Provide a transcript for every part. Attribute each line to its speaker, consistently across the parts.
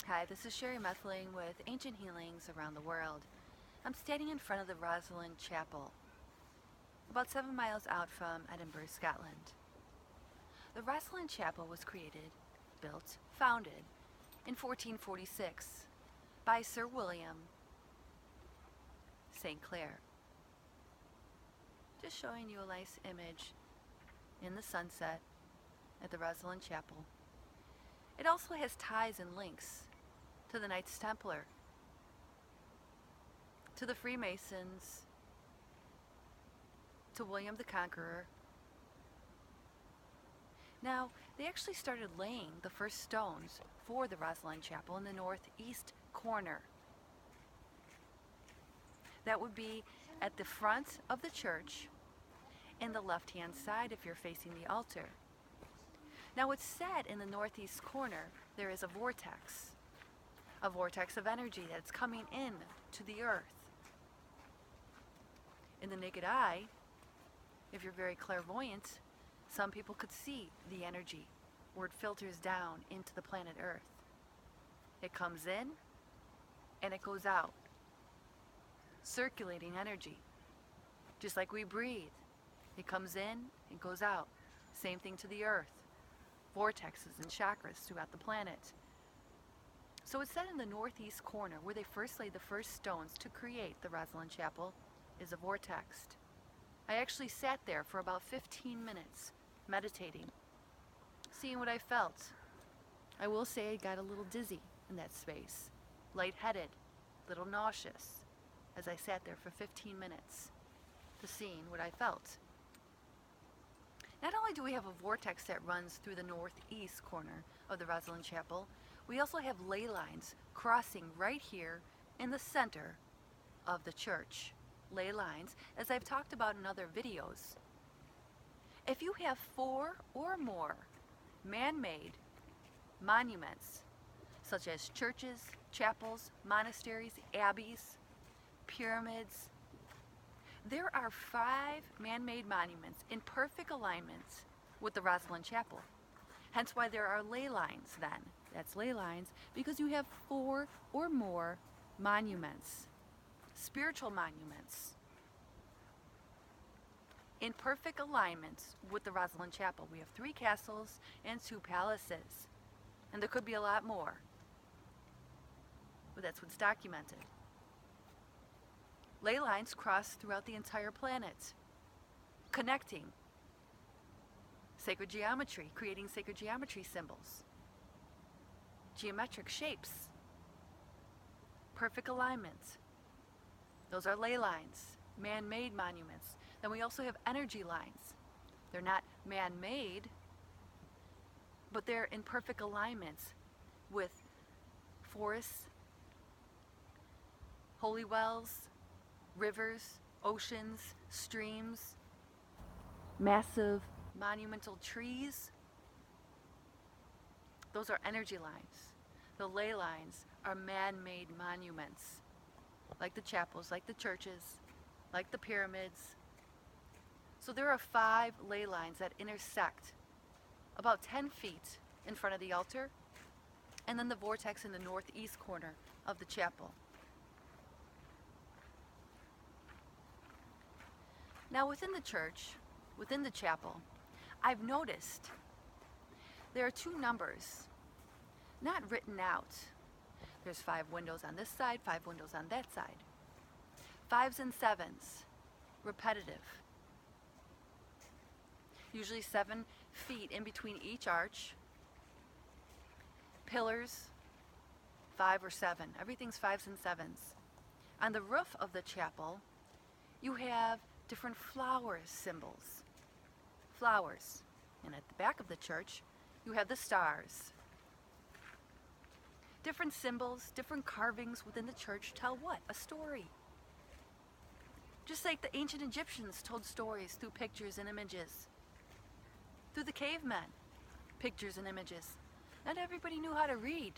Speaker 1: Hi, this is Sherry Methling with Ancient Healings Around the World. I'm standing in front of the Rosslyn Chapel, about 7 miles out from Edinburg, Scotland. The Rosslyn Chapel was created, built, founded in 1446 by Sir William St. Clair. Just showing you a nice image in the sunset at the Rosslyn Chapel. It also has ties and links to the Knights Templar, to the Freemasons, to William the Conqueror. Now, they actually started laying the first stones for the Rosslyn Chapel in the northeast corner. That would be at the front of the church and the left-hand side if you're facing the altar. Now, it's said in the northeast corner there is a vortex of energy that's coming in to the earth. In the naked eye, if you're very clairvoyant, some people could see the energy where it filters down into the planet Earth. It comes in and it goes out, circulating energy, just like we breathe. It comes in and goes out. Same thing to the Earth. Vortexes and chakras throughout the planet. So it's said in the northeast corner, where they first laid the first stones to create the Rosslyn Chapel, is a vortex. I actually sat there for about 15 minutes, meditating, seeing what I felt. I will say I got a little dizzy in that space, lightheaded, a little nauseous, as I sat there for 15 minutes, to seeing what I felt. Not only do we have a vortex that runs through the northeast corner of the Rosslyn Chapel, we also have ley lines crossing right here in the center of the church. Ley lines, as I've talked about in other videos. If you have 4 or more man-made monuments, such as churches, chapels, monasteries, abbeys, pyramids, there are 5 man-made monuments in perfect alignment with the Rosslyn Chapel. Hence why there are ley lines then. That's ley lines because you have 4 or more monuments, spiritual monuments, in perfect alignment with the Rosslyn Chapel. We have 3 castles and 2 palaces. And there could be a lot more. But that's what's documented. Ley lines cross throughout the entire planet, connecting sacred geometry, creating sacred geometry symbols, geometric shapes, perfect alignment. Those are ley lines, man-made monuments. Then we also have energy lines. They're not man-made, but they're in perfect alignment with forests, holy wells, rivers, oceans, streams, massive monumental trees. Those are energy lines. The ley lines are man-made monuments, like the chapels, like the churches, like the pyramids. So there are 5 ley lines that intersect about 10 feet in front of the altar, and then the vortex in the northeast corner of the chapel. Now within the church, within the chapel, I've noticed there are 2 numbers, not written out. There's 5 windows on this side, 5 windows on that side. 5s and 7s, repetitive. Usually 7 feet in between each arch. Pillars, 5 or 7. Everything's 5s and 7s. On the roof of the chapel, you have different flower symbols. Flowers. And at the back of the church, you have the stars. Different symbols, different carvings within the church tell what? A story. Just like the ancient Egyptians told stories through pictures and images. Through the cavemen, pictures and images. Not everybody knew how to read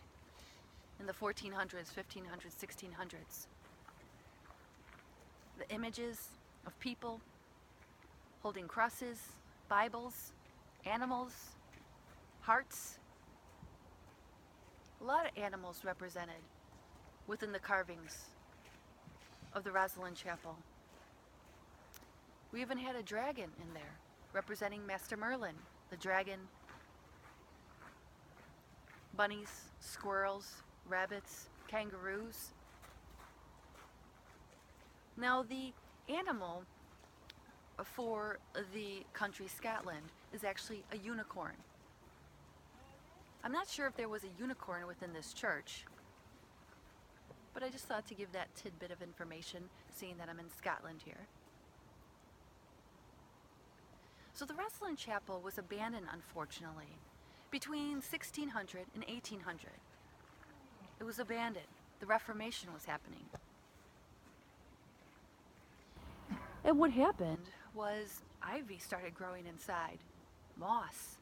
Speaker 1: in the 1400s, 1500s, 1600s. The images of people holding crosses, Bibles, animals, hearts, A lot of animals represented within the carvings of the Rosslyn Chapel. We even had a dragon in there, representing Master Merlin, the dragon. Bunnies, squirrels, rabbits, kangaroos. Now the animal for the country Scotland is actually a unicorn. I'm not sure if there was a unicorn within this church, but I just thought to give that tidbit of information, seeing that I'm in Scotland here. So the Rosslyn Chapel was abandoned, unfortunately, between 1600 and 1800. It was abandoned. The Reformation was happening. And what happened was ivy started growing inside, moss.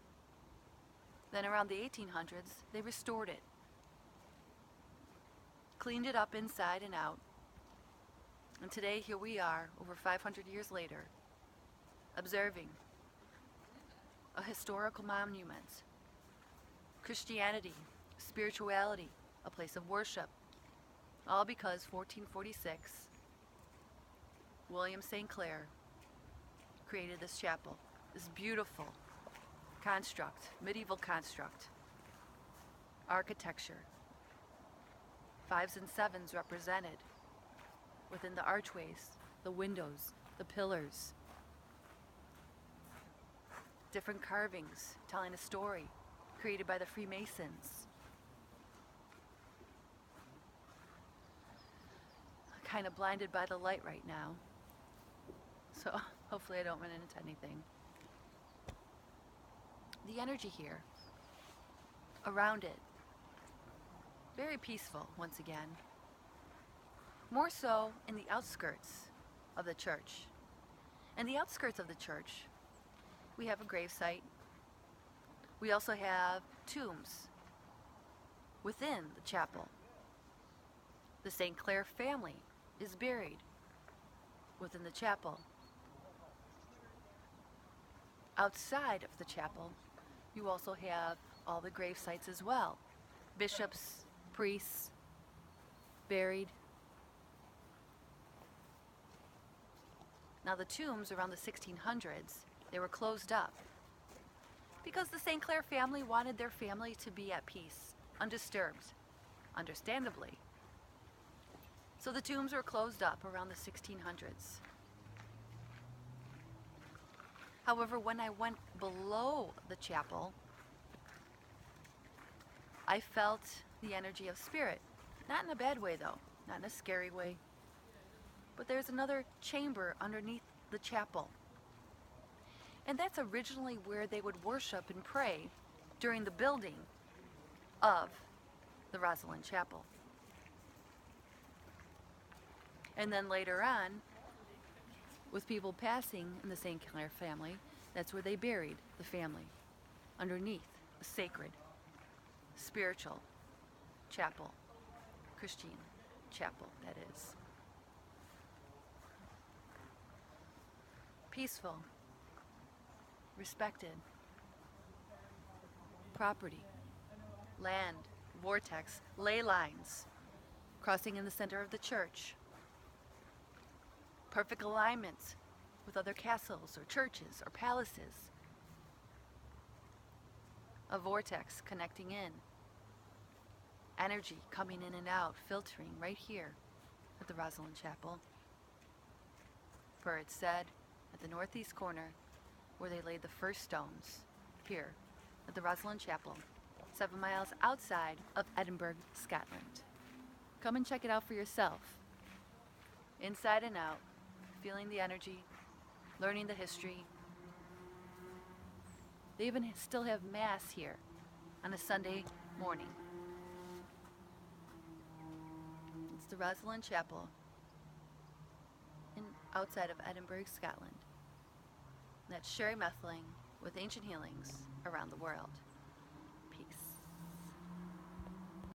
Speaker 1: Then around the 1800s, they restored it, cleaned it up inside and out. And today, here we are, over 500 years later, observing a historical monument, Christianity, spirituality, a place of worship, all because 1446, William St. Clair created this chapel, this beautiful construct, medieval construct, architecture, 5s and 7s represented within the archways, the windows, the pillars, different carvings telling a story created by the Freemasons. I'm kind of blinded by the light right now, so hopefully I don't run into anything. The energy here, around it, very peaceful once again. More so in the outskirts of the church. In the outskirts of the church, we have a gravesite. We also have tombs within the chapel. The St. Clair family is buried within the chapel. Outside of the chapel, you also have all the grave sites as well. Bishops, priests, buried. Now the tombs around the 1600s, they were closed up because the St. Clair family wanted their family to be at peace, undisturbed, understandably. So the tombs were closed up around the 1600s. However, when I went below the chapel, I felt the energy of spirit. Not in a bad way though, not in a scary way. But there's another chamber underneath the chapel. And that's originally where they would worship and pray during the building of the Rosslyn Chapel. And then later on, with people passing in the St. Clair family, that's where they buried the family, underneath a sacred, spiritual chapel, Christian chapel, that is. Peaceful, respected, property, land, vortex, ley lines, crossing in the center of the church, perfect alignment with other castles or churches or palaces, a vortex connecting in, energy coming in and out, filtering right here at the Rosslyn Chapel. For it's said at the northeast corner where they laid the first stones, here at the Rosslyn Chapel, 7 miles outside of Edinburg, Scotland. Come and check it out for yourself. Inside and out, feeling the energy, learning the history. They even still have Mass here on a Sunday morning. It's the Rosslyn Chapel outside of Edinburg, Scotland. That's Sherry Methling with Ancient Healings around the world.